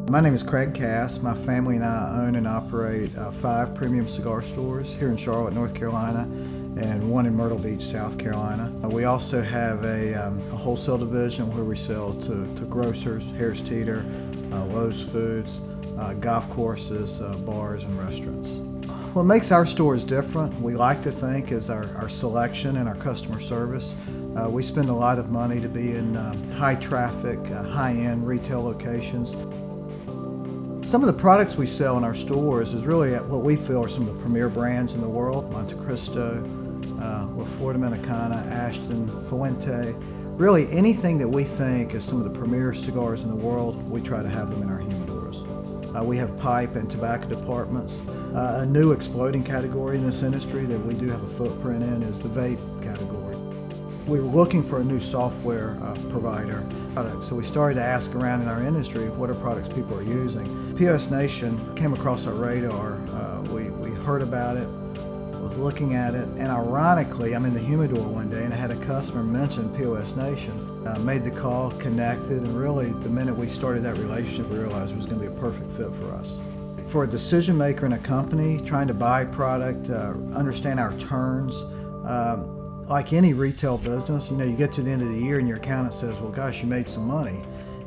My name is Craig Cass. My family and I own and operate 5 premium cigar stores here in Charlotte, North Carolina, and 1 in Myrtle Beach, South Carolina. We also have a wholesale division where we sell to grocers, Harris Teeter, Lowe's Foods, golf courses, bars, and restaurants. What makes our stores different, we like to think, is our selection and our customer service. We spend a lot of money to be in high traffic, high-end retail locations. Some of the products we sell in our stores is really what we feel are some of the premier brands in the world: Montecristo, Flor Dominicana, Ashton, Fuente. Really anything that we think is some of the premier cigars in the world, we try to have them in our humidors. We have pipe and tobacco departments. A new exploding category in this industry that we do have a footprint in is the vape category. We were looking for a new software provider, so we started to ask around in our industry what are products people are using. POS Nation came across our radar. We heard about it, was looking at it, and ironically, I'm in the humidor one day and I had a customer mention POS Nation. Made the call, connected, and really the minute we started that relationship, we realized it was going to be a perfect fit for us. For a decision maker in a company trying to buy product, understand our turns, like any retail business, you get to the end of the year and your accountant says, well, gosh, you made some money.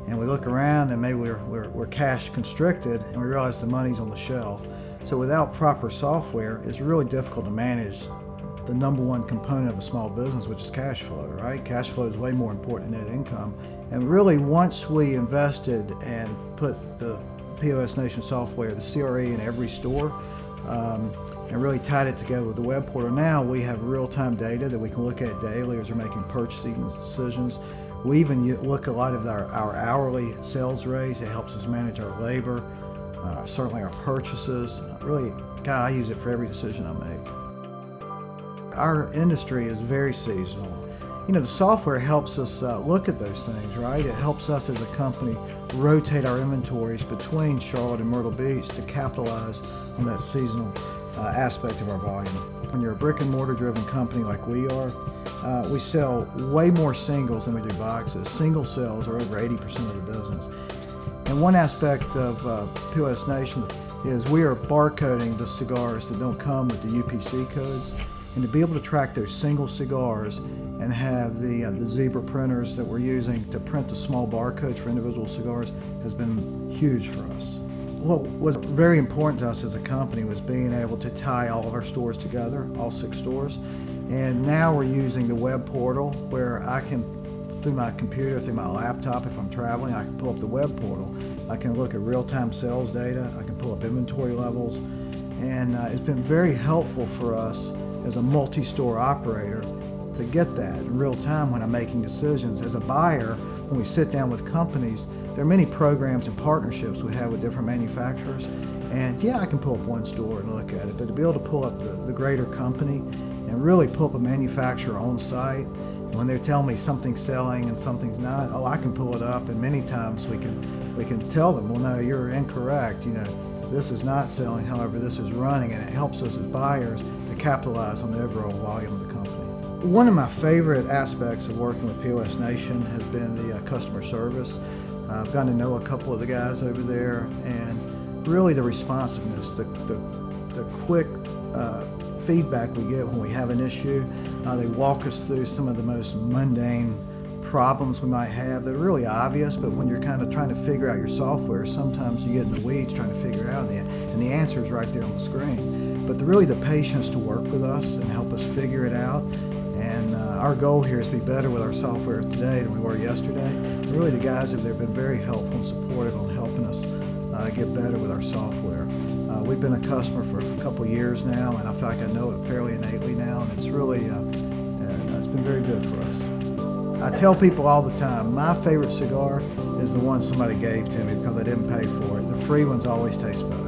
And we look around and maybe we're cash constricted and we realize the money's on the shelf. So without proper software, it's really difficult to manage the number one component of a small business, which is cash flow, right? Cash flow is way more important than net income. And really, once we invested and put the POS Nation software, the CRE in every store, and really tied it together with the web portal, now we have real-time data that we can look at daily as we're making purchasing decisions. We even look at a lot of our hourly sales rates. It helps us manage our labor, certainly our purchases. Really, God, I use it for every decision I make. Our industry is very seasonal. The software helps us look at those things, right? It helps us as a company rotate our inventories between Charlotte and Myrtle Beach to capitalize on that seasonal aspect of our volume. When you're a brick-and-mortar driven company like we are, we sell way more singles than we do boxes. Single sales are over 80% of the business. And one aspect of POS Nation is we are barcoding the cigars that don't come with the UPC codes. And to be able to track those single cigars and have the zebra printers that we're using to print the small barcodes for individual cigars has been huge for us. What was very important to us as a company was being able to tie all of our stores together, all 6 stores. And now we're using the web portal where I can, through my computer, through my laptop, if I'm traveling, I can pull up the web portal. I can look at real-time sales data. I can pull up inventory levels. And it's been very helpful for us as a multi-store operator to get that in real time when I'm making decisions. As a buyer, when we sit down with companies, there are many programs and partnerships we have with different manufacturers. And yeah, I can pull up one store and look at it, but to be able to pull up the greater company and really pull up a manufacturer on site, and when they're telling me something's selling and something's not, I can pull it up, and many times we can tell them, well, no, you're incorrect. This is not selling, however, this is running, and it helps us as buyers to capitalize on the overall volume of the company. One of my favorite aspects of working with POS Nation has been the customer service. I've gotten to know a couple of the guys over there, and really the responsiveness, the quick feedback we get when we have an issue. They walk us through some of the most mundane problems we might have that are really obvious, but when you're kind of trying to figure out your software, sometimes you get in the weeds trying to figure it out, and the answer is right there on the screen. But really the patience to work with us and help us figure it out. And our goal here is to be better with our software today than we were yesterday. And really the guys over there have been very helpful and supportive on helping us get better with our software. We've been a customer for a couple of years now, and I feel like I know it fairly innately now, and it's really, it's been very good for us. I tell people all the time, my favorite cigar is the one somebody gave to me because I didn't pay for it. The free ones always taste better.